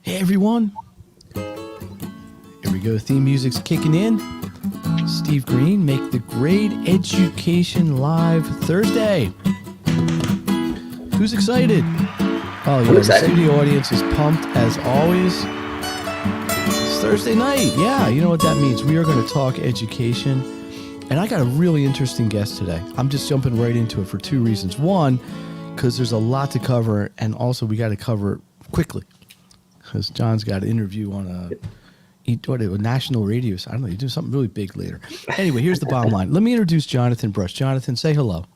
Hey everyone, here we go. Theme music's kicking in. Steve Green, make the Grade Education Live Thursday. Who's excited? Oh yeah, the studio audience is pumped as always. It's Thursday night. Yeah, you know what that means. We are going to talk education. And I got a really interesting guest today. I'm just jumping right into it for two reasons. One, because there's a lot to cover, and also we got to cover it quickly. Because John's got an interview on a national radio. I don't know, you do something really big later. Anyway, here's the bottom line. Let me introduce Jonathan Brunch. Jonathan, say hello.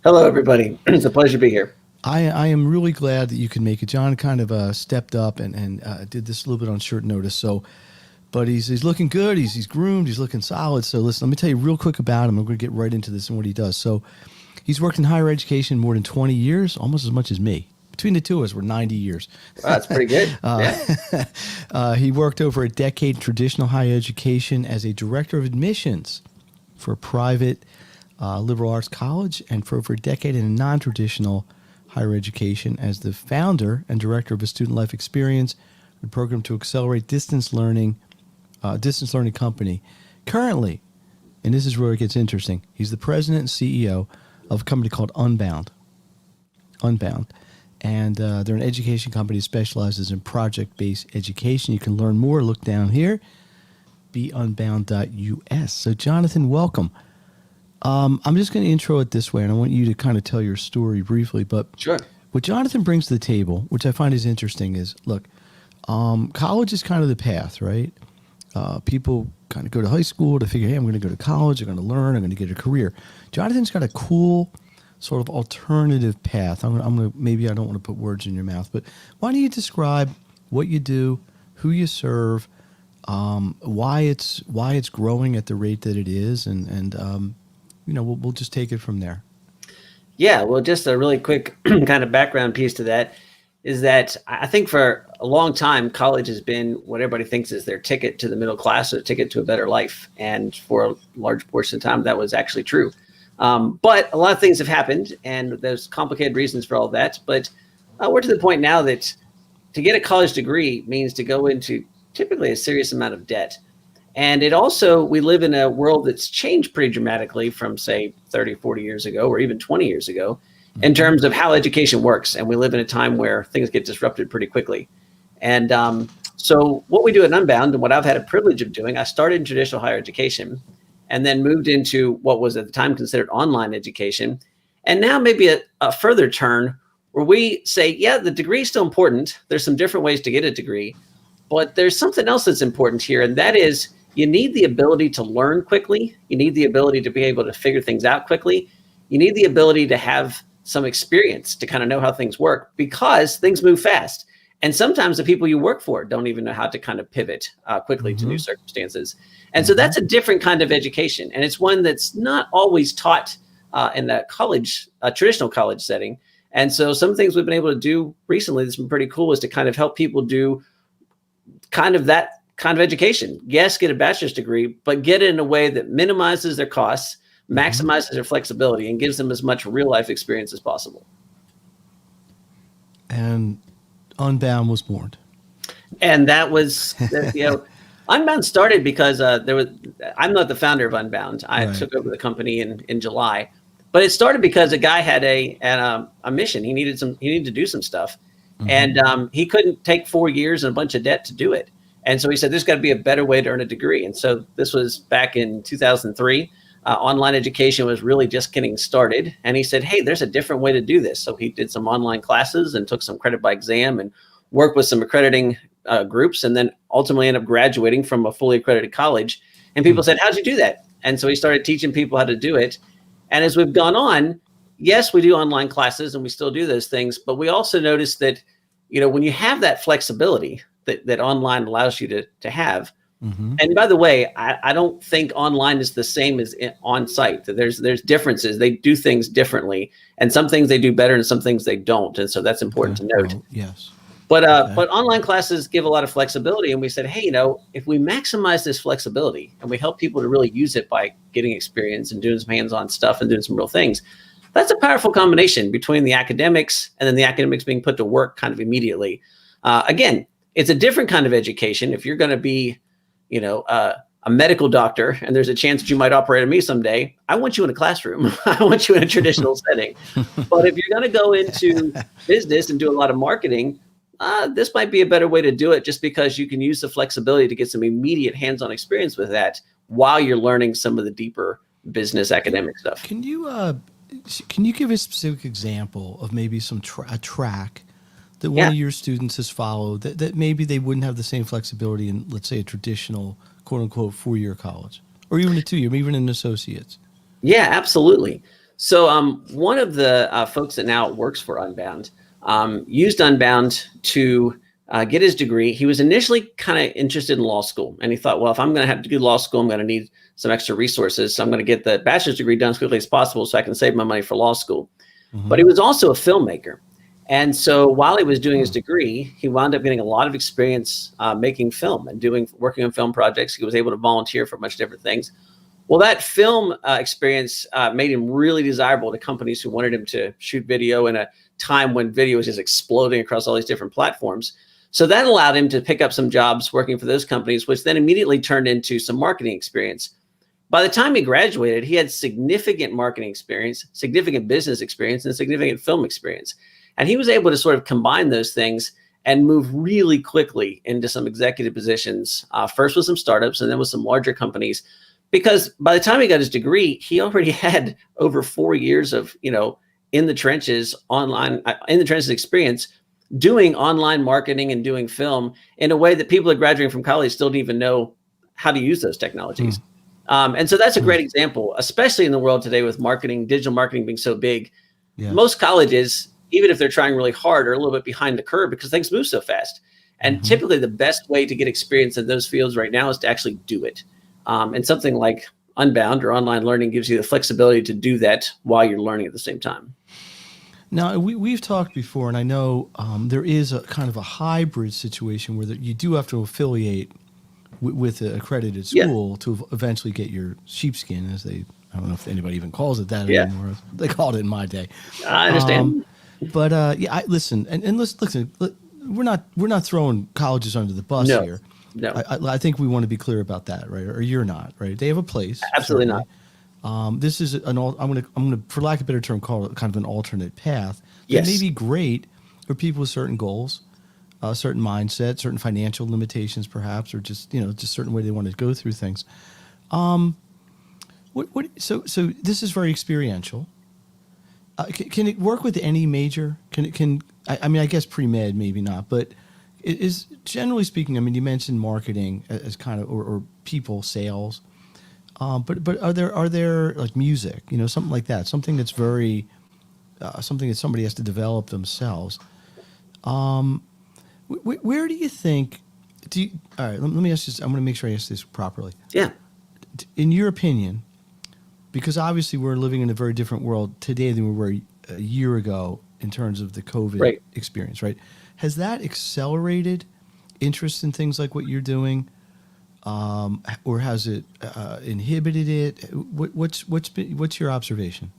Hello, everybody. It's a pleasure to be here. I am really glad that you can make it. John kind of stepped up and did this a little bit on short notice. But he's looking good. He's groomed. He's looking solid. So listen, let me tell you real quick about him. I'm going to get right into this and what he does. So he's worked in higher education more than 20 years, almost as much as me. Between the two of us, we're 90 years. Wow, that's pretty good. He worked over a decade in traditional higher education as a director of admissions for a private liberal arts college, and for over a decade in a non-traditional higher education as the founder and director of a student life experience, a program to accelerate distance learning company. Currently, and this is where it gets interesting, he's the president and CEO of a company called Unbound. And they're an education company that specializes in project-based education. You can learn more. Look down here, beunbound.us. So, Jonathan, welcome. I'm just going to intro it this way, and I want you to kind of tell your story briefly. But sure. What Jonathan brings to the table, which I find is interesting, is, look, college is kind of the path, right? People kind of go to high school to figure, hey, I'm going to go to college, I'm going to learn, I'm going to get a career. Jonathan's got a cool sort of alternative path. I'm gonna maybe I don't want to put words in your mouth, but why don't you describe what you do, who you serve, why it's growing at the rate that it is, and we'll just take it from there. Yeah, well, just a really quick kind of background piece to that is that I think for a long time, college has been what everybody thinks is their ticket to the middle class or ticket to a better life. And for a large portion of time, that was actually true. But a lot of things have happened, and there's complicated reasons for all that. But we're to the point now that to get a college degree means to go into typically a serious amount of debt. And it also, we live in a world that's changed pretty dramatically from, say, 30, 40 years ago, or even 20 years ago, in terms of how education works. And we live in a time where things get disrupted pretty quickly. And so what we do at Unbound, and what I've had a privilege of doing, I started in traditional higher education, and then moved into what was at the time considered online education. And now maybe a further turn where we say, yeah, the degree is still important. There's some different ways to get a degree, but there's something else that's important here. And that is you need the ability to learn quickly. You need the ability to be able to figure things out quickly. You need the ability to have some experience to kind of know how things work, because things move fast. And sometimes the people you work for don't even know how to kind of pivot quickly to new circumstances. And so that's a different kind of education. And it's one that's not always taught in the college, traditional college setting. And so some things we've been able to do recently that's been pretty cool is to kind of help people do kind of that kind of education. Yes, get a bachelor's degree, but get it in a way that minimizes their costs, maximizes their flexibility, and gives them as much real life experience as possible. And Unbound was born. And that was, Unbound started because I'm not the founder of Unbound. I took over the company in July, but it started because a guy had a mission. He needed to do some stuff, and he couldn't take 4 years and a bunch of debt to do it. And so he said, there's got to be a better way to earn a degree. And so this was back in 2003. Online education was really just getting started. And he said, hey, there's a different way to do this. So he did some online classes and took some credit by exam and worked with some accrediting groups, and then ultimately ended up graduating from a fully accredited college. And people said, how'd you do that? And so he started teaching people how to do it. And as we've gone on, yes, we do online classes and we still do those things. But we also noticed that, when you have that flexibility that online allows you to have. And by the way, I don't think online is the same as on site. There's differences. They do things differently, and some things they do better and some things they don't. And so that's important to note. Oh, yes. But online classes give a lot of flexibility. And we said, hey, if we maximize this flexibility and we help people to really use it by getting experience and doing some hands-on stuff and doing some real things, that's a powerful combination between the academics and then the academics being put to work kind of immediately. Again, It's a different kind of education. If you're going to be, a medical doctor and there's a chance that you might operate on me someday, I want you in a classroom. I want you in a traditional setting. But if you're going to go into business and do a lot of marketing, this might be a better way to do it, just because you can use the flexibility to get some immediate hands-on experience with that while you're learning some of the deeper business academic stuff. Can you give a specific example of maybe a track that one of your students has followed that maybe they wouldn't have the same flexibility in, let's say, a traditional quote unquote 4-year college, or even a 2-year, even an associate's? Yeah, absolutely. So one of the folks that now works for Unbound used Unbound to get his degree. He was initially kind of interested in law school, and he thought, well, if I'm going to have to do law school, I'm going to need some extra resources. So I'm going to get the bachelor's degree done as quickly as possible so I can save my money for law school. Mm-hmm. But he was also a filmmaker. And so while he was doing his degree, he wound up getting a lot of experience making film and working on film projects. He was able to volunteer for much different things. Well, that film experience made him really desirable to companies who wanted him to shoot video in a time when video was just exploding across all these different platforms. So that allowed him to pick up some jobs working for those companies, which then immediately turned into some marketing experience. By the time he graduated, he had significant marketing experience, significant business experience, and significant film experience. And he was able to sort of combine those things and move really quickly into some executive positions, first with some startups and then with some larger companies. Because by the time he got his degree, he already had over 4 years of, in the trenches experience doing online marketing and doing film in a way that people that graduating from college still don't even know how to use those technologies. And so that's a great example, especially in the world today with marketing, digital marketing being so big. Yeah. Most colleges, even if they're trying really hard, are a little bit behind the curve because things move so fast. And typically the best way to get experience in those fields right now is to actually do it. And something like Unbound or online learning gives you the flexibility to do that while you're learning at the same time. Now, we've talked before, and I know there is a kind of a hybrid situation where you do have to affiliate with an accredited school to eventually get your sheepskin, I don't know if anybody even calls it that anymore. They called it in my day. I understand. Listen, we're not throwing colleges under the bus here. No, I think we want to be clear about that, right? Or you're not, right? They have a place. Absolutely certainly. Not. This is I'm gonna, for lack of a better term, call it kind of an alternate path. It may be great for people with certain goals, a certain mindset, certain financial limitations, perhaps, or just certain way they want to go through things. So this is very experiential. Can it work with any major? I guess pre-med maybe not, but it is generally speaking. I mean, you mentioned marketing as kind of or people sales, but are there like music, something like that, something that's very something that somebody has to develop themselves. Where do you think? All right, let me ask this. I'm going to make sure I ask this properly. Yeah. In your opinion, because obviously we're living in a very different world today than we were a year ago in terms of the COVID experience, right? Has that accelerated interest in things like what you're doing, or has it inhibited it? What's your observation?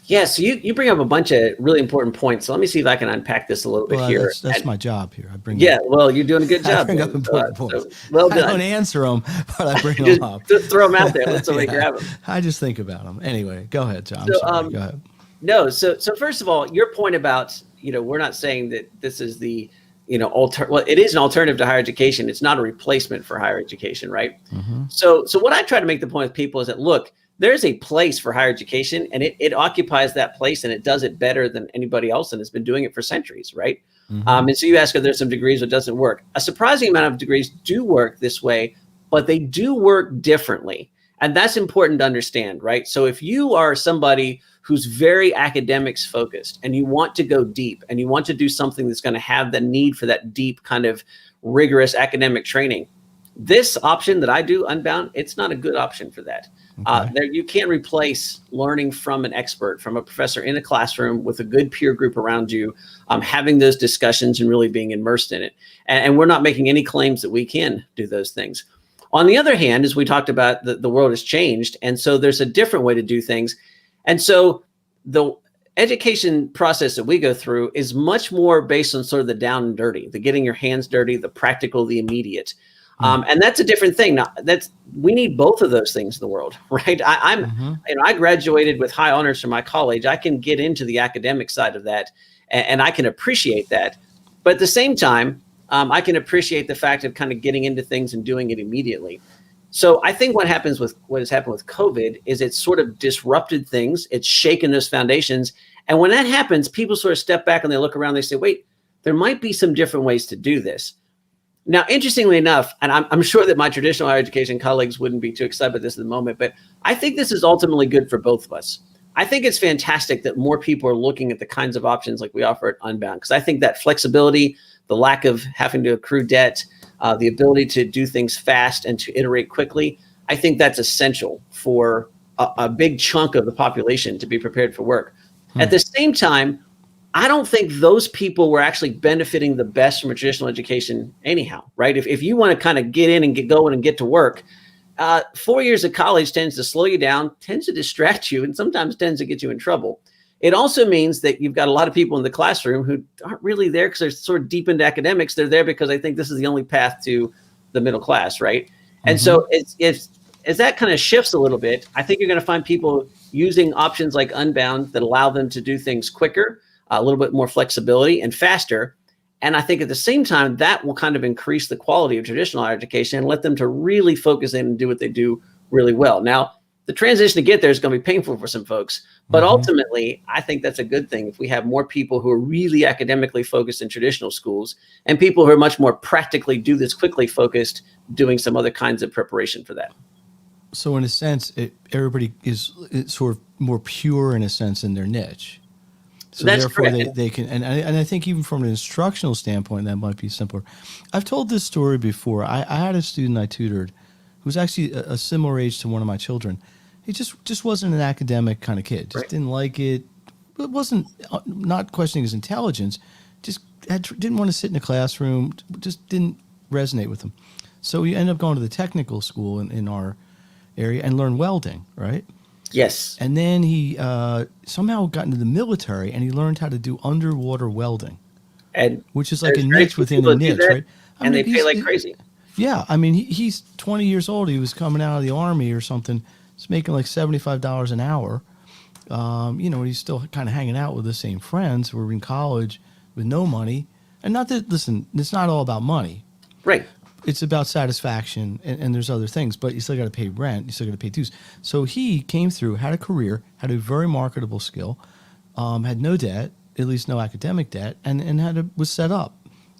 Yeah, so you bring up a bunch of really important points. So let me see if I can unpack this a little bit here. That's my job here. I bring. Yeah, well, you're doing a good job. I bring up important points. So, well done. I don't answer them, but I bring them up. Just throw them out there. Let somebody grab them. I just think about them. Anyway, go ahead, John. I'm sorry. Go ahead. No, so first of all, your point about we're not saying that this is the well, it is an alternative to higher education. It's not a replacement for higher education, right? Mm-hmm. So what I try to make the point with people is that, look, there's a place for higher education, and it occupies that place, and it does it better than anybody else, and it's been doing it for centuries, right? Mm-hmm. And so you ask if there's some degrees that doesn't work. A surprising amount of degrees do work this way, but they do work differently. And that's important to understand, right? So if you are somebody who's very academics focused and you want to go deep and you want to do something that's going to have the need for that deep kind of rigorous academic training, this option that I do, Unbound, it's not a good option for that. Okay. You can't replace learning from an expert, from a professor in a classroom with a good peer group around you, having those discussions and really being immersed in it. And we're not making any claims that we can do those things. On the other hand, as we talked about, the world has changed. And so there's a different way to do things. And so education process that we go through is much more based on sort of the down and dirty, the getting your hands dirty, the practical, the immediate. And that's a different thing. Now, we need both of those things in the world, right? I graduated with high honors from my college. I can get into the academic side of that, and I can appreciate that. But at the same time, I can appreciate the fact of kind of getting into things and doing it immediately. So I think what has happened with COVID is it's sort of disrupted things. It's shaken those foundations. And when that happens, people sort of step back and they look around, they say, wait, there might be some different ways to do this. Now, interestingly enough, and I'm sure that my traditional higher education colleagues wouldn't be too excited about this at the moment, but I think this is ultimately good for both of us. I think it's fantastic that more people are looking at the kinds of options like we offer at Unbound, because I think that flexibility, the lack of having to accrue debt, the ability to do things fast and to iterate quickly, I think that's essential for a big chunk of the population to be prepared for work. At the same time, I don't think those people were actually benefiting the best from a traditional education anyhow, right? If you want to kind of get in and get going and get to work, 4 years of college tends to slow you down, tends to distract you, and sometimes tends to get you in trouble. It also means that you've got a lot of people in the classroom who aren't really there because they're sort of deep into academics. They're there because I think this is the only path to the middle class, right? And so as that kind of shifts a little bit, I think you're going to find people using options like Unbound that allow them to do things quicker, a little bit more flexibility and faster. And I think at the same time, that will kind of increase the quality of traditional higher education and let them to really focus in and do what they do really well. Now, the transition to get there is going to be painful for some folks, but ultimately, I think that's a good thing if we have more people who are really academically focused in traditional schools and people who are much more practically do this quickly focused, doing some other kinds of preparation for that. So in a sense, everybody is sort of more pure in a sense in their niche. So That's therefore correct. they can, and I think even from an instructional standpoint, that might be simpler. I've told this story before. I had a student I tutored who was actually a similar age to one of my children. He just wasn't an academic kind of kid. Just didn't like it. It wasn't not questioning his intelligence. Just didn't want to sit in a classroom. Just didn't resonate with him. So he ended up going to the technical school in our area and learned welding, right? Yes. And then he somehow got into the military and he learned how to do underwater welding, And which is like a there's niche very few within people a that do niche, that, right? and they pay like crazy. Yeah, I mean, he's 20 years old. He was coming out of the Army or something. He's making like $75 an hour. And he's still kind of hanging out with the same friends. We're in college with no money. And not that, listen, it's not all about money. Right. It's about satisfaction, and there's other things, but you still got to pay rent. You still got to pay dues. So he came through, had a career, had a very marketable skill, had no debt, at least no academic debt, and was set up,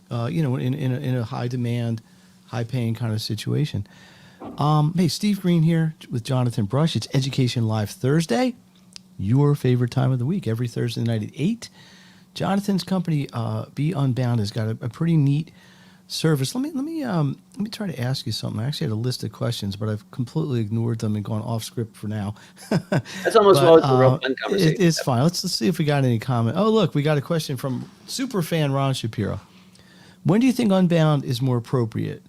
in a high demand, high paying kind of situation. Hey, Steve Green here with Jonathan Brunch. It's Education Live Thursday, your favorite time of the week, every Thursday night at 8. Jonathan's company, Be Unbound, has got a pretty neat service. Let me try to ask you something. I actually had a list of questions, but I've completely ignored them and gone off script for now. That's almost always a real fun conversation. It's fine. Let's see if we got any comment. Oh, look, we got a question from super fan Ron Shapiro. When do you think Unbound is more appropriate?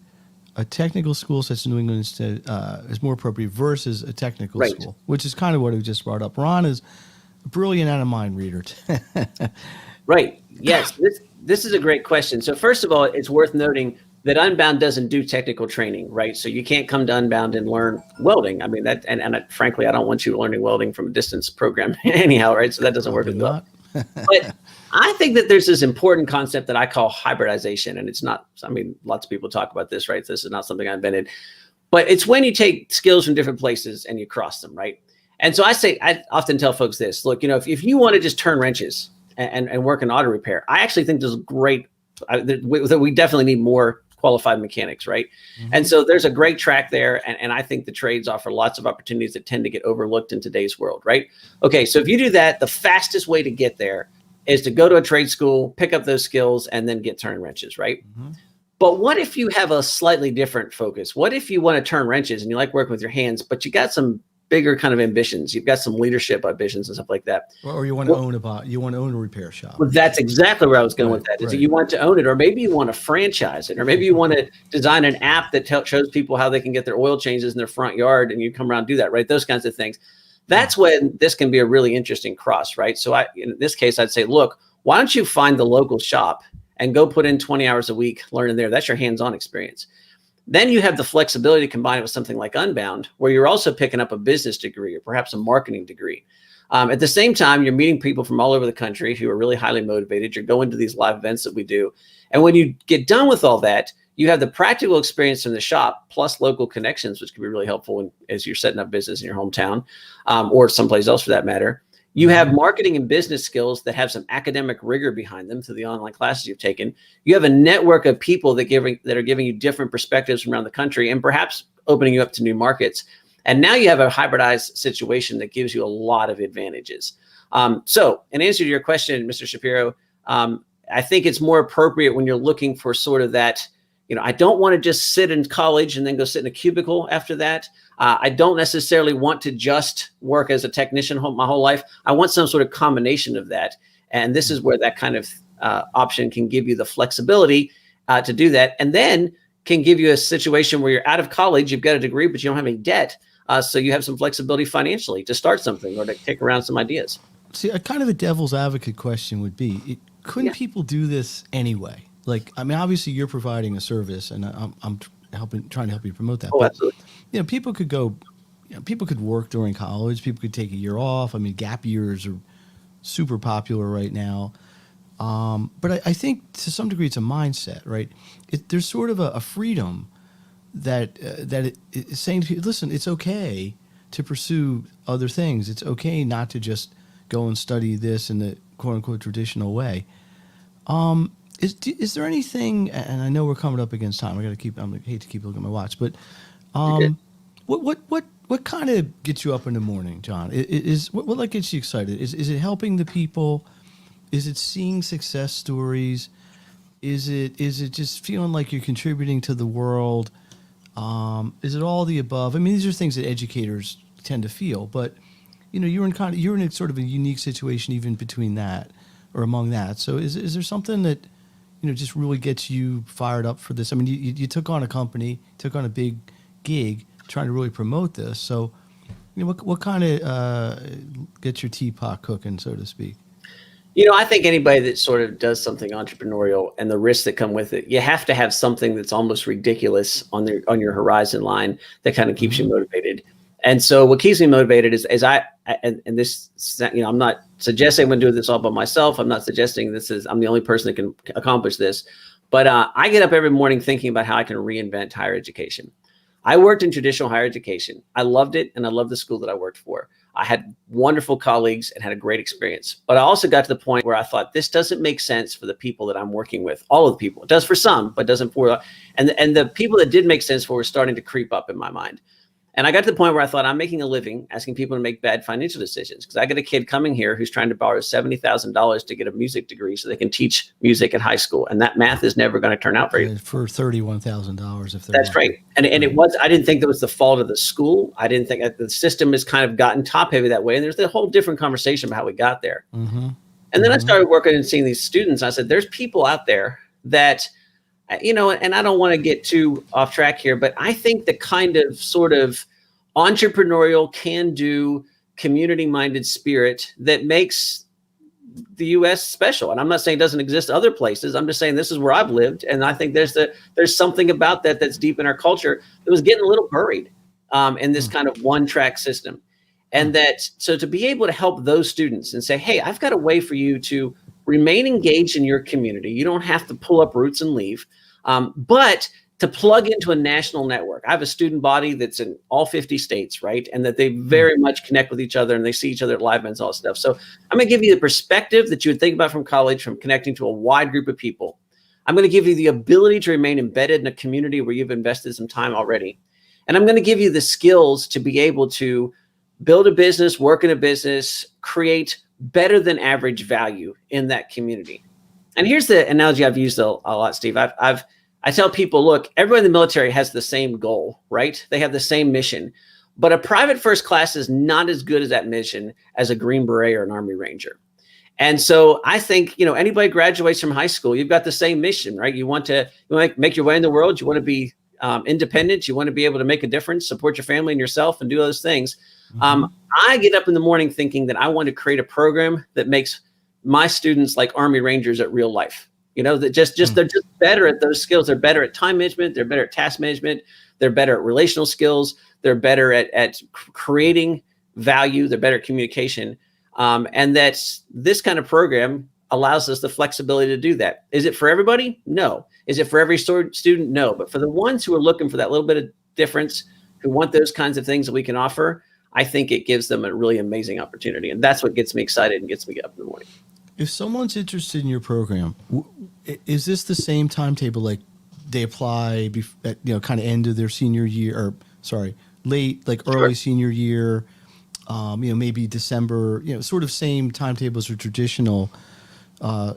A technical school such as New England is more appropriate versus a technical school, which is kind of what we just brought up. Ron is a brilliant and a mind reader. Right. Yes. This is a great question. So first of all, it's worth noting that Unbound doesn't do technical training, right? So you can't come to Unbound and learn welding. I mean, frankly, I don't want you learning welding from a distance program anyhow, right? So that doesn't work as well. But I think that there's this important concept that I call hybridization. And it's not, I mean, lots of people talk about this, right? This is not something I invented, but it's when you take skills from different places and you cross them, right? And so I often tell folks this, look, if you want to just turn wrenches and work in auto repair, I actually think there's great, that we definitely need more qualified mechanics, right? And so there's a great track there. And I think the trades offer lots of opportunities that tend to get overlooked in today's world, right? Okay, so if you do that, the fastest way to get there is to go to a trade school, pick up those skills, and then get turning wrenches, right? But what if you have a slightly different focus? What if you want to turn wrenches and you like working with your hands, but you got some bigger kind of ambitions? You've got some leadership ambitions and stuff like that. Or you want to own a repair shop. Well, that's exactly where I was going with that. Is that you want to own it, or maybe you want to franchise it, or maybe you want to design an app that shows people how they can get their oil changes in their front yard, and you come around and do that, right? Those kinds of things. That's when this can be a really interesting cross, right? So in this case, I'd say, look, why don't you find the local shop and go put in 20 hours a week learning there? That's your hands-on experience. Then you have the flexibility to combine it with something like Unbound, where you're also picking up a business degree or perhaps a marketing degree. At the same time, you're meeting people from all over the country who are really highly motivated. You're going to these live events that we do. And when you get done with all that, you have the practical experience in the shop plus local connections, which can be really helpful as you're setting up business in your hometown or someplace else for that matter. You have marketing and business skills that have some academic rigor behind them through the online classes you've taken. You have a network of people that are giving you different perspectives from around the country and perhaps opening you up to new markets. And now you have a hybridized situation that gives you a lot of advantages. So in answer to your question, Mr. Shapiro, I think it's more appropriate when you're looking for sort of that, I don't want to just sit in college and then go sit in a cubicle after that. I don't necessarily want to just work as a technician my whole life. I want some sort of combination of that. And this is where that kind of option can give you the flexibility to do that. And then can give you a situation where you're out of college, you've got a degree, but you don't have any debt. So you have some flexibility financially to start something or to kick around some ideas. See, a kind of a devil's advocate question would be, couldn't people do this anyway? Like, I mean, obviously you're providing a service and I'm trying to help you promote that. Oh, absolutely. People could go, people could work during college. People could take a year off. I mean, gap years are super popular right now. But I think to some degree it's a mindset, right? There's sort of a freedom that it's saying to people, listen, it's okay to pursue other things. It's okay not to just go and study this in the quote unquote traditional way. Is there anything, and I know we're coming up against time. I hate to keep looking at my watch, but what kind of gets you up in the morning, John? What gets you excited? Is it helping the people? Is it seeing success stories? Is it just feeling like you're contributing to the world? Is it all the above? I mean, these are things that educators tend to feel, but you're in a sort of a unique situation even between that or among that. So is there something that just really gets you fired up for this? I mean, you took on a company, took on a big gig, trying to really promote this. So, what kind of gets your teapot cooking, so to speak? I think anybody that sort of does something entrepreneurial and the risks that come with it, you have to have something that's almost ridiculous on your horizon line that kind of keeps you motivated. And so what keeps me motivated is I'm not suggesting I'm going to do this all by myself. I'm not suggesting I'm the only person that can accomplish this. But I get up every morning thinking about how I can reinvent higher education. I worked in traditional higher education. I loved it, and I loved the school that I worked for. I had wonderful colleagues and had a great experience. But I also got to the point where I thought, this doesn't make sense for the people that I'm working with. All of the people. It does for some, but doesn't for and the people that did make sense for were starting to creep up in my mind. And I got to the point where I thought, I'm making a living asking people to make bad financial decisions, because I got a kid coming here who's trying to borrow $70,000 to get a music degree so they can teach music at high school. And that math is never going to turn out for you. For $31,000 if they're That's right. And it was, I didn't think that was the fault of the school. I didn't think that the system has kind of gotten top heavy that way. And there's a whole different conversation about how we got there. Mm-hmm. And then I started working and seeing these students. I said, there's people out there that, and I don't want to get too off track here, but I think the kind of sort of entrepreneurial, can-do, community-minded spirit that makes the U.S. special. And I'm not saying it doesn't exist other places. I'm just saying this is where I've lived. And I think there's something about that that's deep in our culture that was getting a little buried in this kind of one-track system. And so to be able to help those students and say, hey, I've got a way for you to remain engaged in your community. You don't have to pull up roots and leave, but to plug into a national network. I have a student body that's in all 50 states, right? And that they very much connect with each other and they see each other at live events, all that stuff. So I'm going to give you the perspective that you would think about from college, from connecting to a wide group of people. I'm going to give you the ability to remain embedded in a community where you've invested some time already. And I'm going to give you the skills to be able to build a business, work in a business, create better than average value in that community. And here's the analogy I've used a lot, Steve. I tell people, look, everyone in the military has the same goal, right? They have the same mission, but a private first class is not as good as that mission as a Green Beret or an Army Ranger. And so I think, anybody graduates from high school, you've got the same mission, right? You want to make your way in the world. You want to be independent. You want to be able to make a difference, support your family and yourself and do those things. I get up in the morning thinking that I want to create a program that makes my students like Army Rangers at real life. That just they're just better at those skills. They're better at time management. They're better at task management. They're better at relational skills. They're better at creating value. They're better at communication. And that's this kind of program allows us the flexibility to do that. Is it for everybody? No. Is it for every student? No. But for the ones who are looking for that little bit of difference, who want those kinds of things that we can offer, I think it gives them a really amazing opportunity. And that's what gets me excited and gets me up in the morning. If someone's interested in your program, is this the same timetable? Like they apply at kind of end of their senior year, or late, like early senior year, maybe December, sort of same timetable as a traditional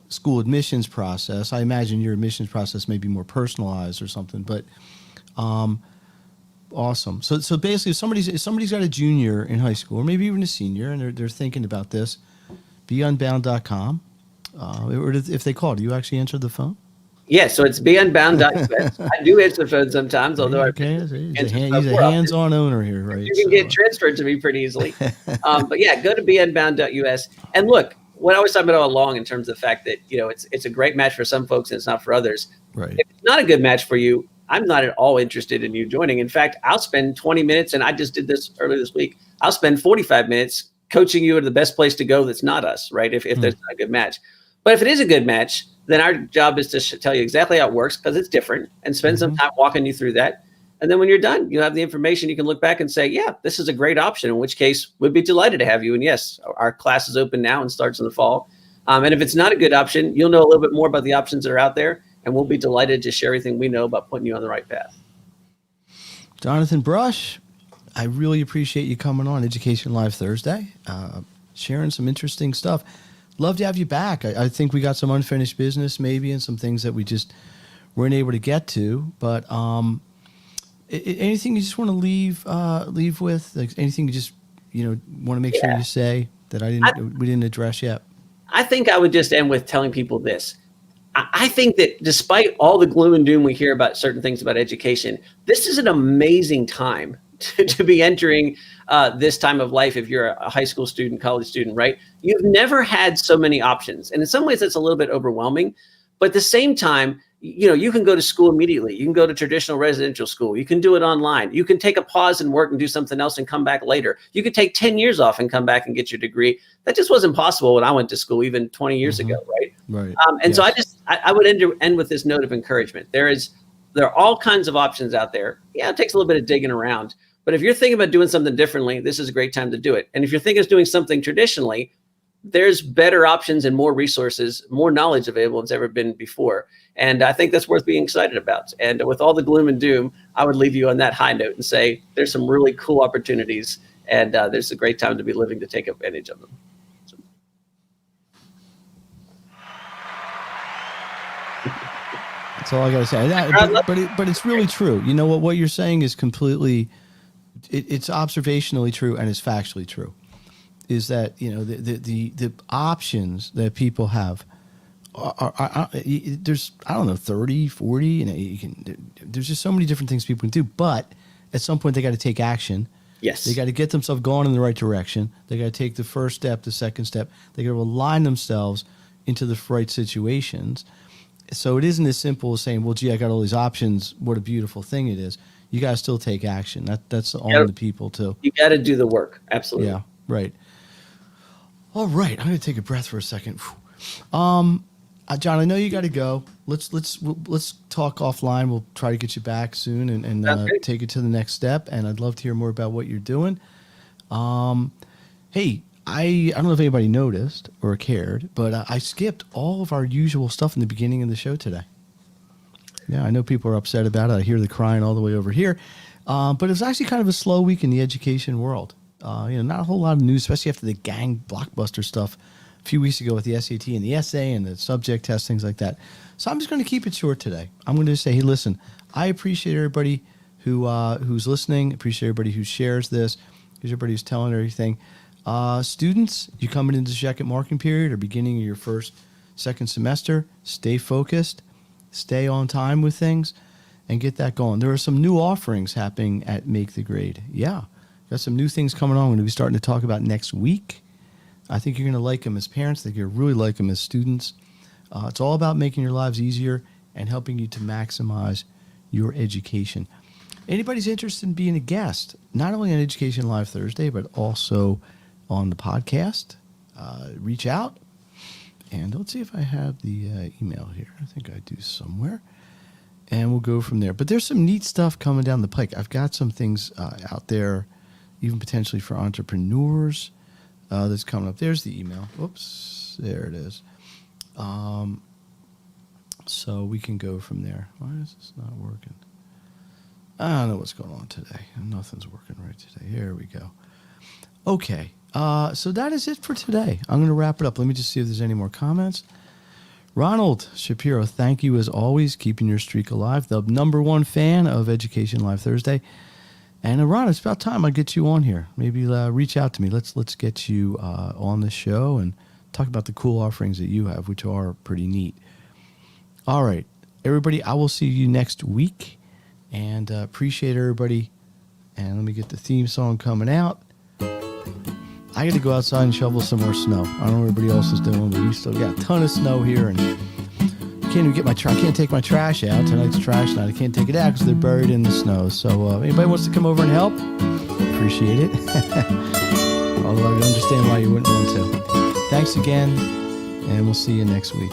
school admissions process. I imagine your admissions process may be more personalized or something, but awesome. So basically, if somebody's got a junior in high school, or maybe even a senior, and they're thinking about this, beunbound.com. Or if they call, do you actually answer the phone? Yeah, so it's beunbound.us. I do answer the phone sometimes, although he's a hands-on owner here, right? You can get transferred to me pretty easily. But yeah, go to beunbound.us. And look, what I was talking about all along in terms of the fact that it's a great match for some folks and it's not for others. Right. If it's not a good match for you, I'm not at all interested in you joining. In fact, I'll spend 20 minutes, and I just did this earlier this week. I'll spend 45 minutes coaching you to the best place to go that's not us, right? If there's not a good match. But if it is a good match, then our job is to tell you exactly how it works, because it's different, and spend some time walking you through that. And then when you're done, you have the information. You can look back and say, yeah, this is a great option, in which case we'd be delighted to have you. And yes, our class is open now and starts in the fall. And if it's not a good option, you'll know a little bit more about the options that are out there, and we'll be delighted to share everything we know about putting you on the right path. Jonathan Brunch, I really appreciate you coming on Education Live Thursday, sharing some interesting stuff. Love to have you back. I think we got some unfinished business maybe and some things that we just weren't able to get to. But anything you just want to leave with? Like anything you just want to make sure you say that we didn't address yet? I think I would just end with telling people this. I think that despite all the gloom and doom we hear about certain things about education, this is an amazing time to be entering this time of life. If you're a high school student, college student, right? You've never had so many options. And in some ways that's a little bit overwhelming, but at the same time, you can go to school immediately. You can go to traditional residential school. You can do it online. You can take a pause and work and do something else and come back later. You could take 10 years off and come back and get your degree. That just wasn't possible when I went to school even 20 years ago, right? Right. So I would end with this note of encouragement. There are all kinds of options out there. Yeah, it takes a little bit of digging around. But if you're thinking about doing something differently, this is a great time to do it. And if you're thinking of doing something traditionally, there's better options and more resources, more knowledge available than it's ever been before. And I think that's worth being excited about. And with all the gloom and doom, I would leave you on that high note and say there's some really cool opportunities, and there's a great time to be living to take advantage of them. So. That's all I got to say. But it's really true. You know what you're saying is completely, it's observationally true and it's factually true. Is that the options that people have are there's 30, 40, there's just so many different things people can do, but at some point they got to take action. Yes. They got to get themselves going in the right direction. They got to take the first step, the second step. They got to align themselves into the right situations. So it isn't as simple as saying, well, gee, I got all these options. What a beautiful thing it is. You got to still take action. That's on the people too. You got to do the work. Absolutely. Yeah. Right. All right, I'm going to take a breath for a second. John, I know you got to go. Let's talk offline. We'll try to get you back soon and take it to the next step. And I'd love to hear more about what you're doing. Hey, I don't know if anybody noticed or cared, but I skipped all of our usual stuff in the beginning of the show today. Yeah, I know people are upset about it. I hear the crying all the way over here. But it was actually kind of a slow week in the education world. Not a whole lot of news, especially after the gang blockbuster stuff a few weeks ago with the SAT and the essay and the subject test, things like that. So I'm just going to keep it short today. I'm going to say, hey, listen, I appreciate everybody who's listening, appreciate everybody who shares this, everybody who's telling everything. Students, you coming into the second marking period or beginning of your second semester, stay focused, stay on time with things, and get that going. There are some new offerings happening at Make the Grade. Yeah. Got some new things coming on. We're going to be starting to talk about next week. I think you're going to like them as parents. I think you'll really like them as students. It's all about making your lives easier and helping you to maximize your education. Anybody's interested in being a guest, not only on Education Live Thursday, but also on the podcast, reach out. And let's see if I have the email here. I think I do somewhere. And we'll go from there. But there's some neat stuff coming down the pike. I've got some things out there, even potentially for entrepreneurs, that's coming up. There's the email. Whoops, there it is. So we can go from there. Why is this not working? I don't know what's going on today. Nothing's working right today. Here we go. Okay. So that is it for today. I'm going to wrap it up. Let me just see if there's any more comments. Ronald Shapiro, thank you as always, keeping your streak alive. The #1 fan of Education Live Thursday. And Ron, it's about time I get you on here. Maybe reach out to me. Let's get you on the show and talk about the cool offerings that you have, which are pretty neat. All right, everybody, I will see you next week. And appreciate everybody. And let me get the theme song coming out. I got to go outside and shovel some more snow. I don't know what everybody else is doing, but we still got a ton of snow here. And I can't even get I can't take my trash out. Tonight's trash night. I can't take it out because they're buried in the snow. So anybody wants to come over and help? Appreciate it. Although I understand why you wouldn't want to. Thanks again, and we'll see you next week.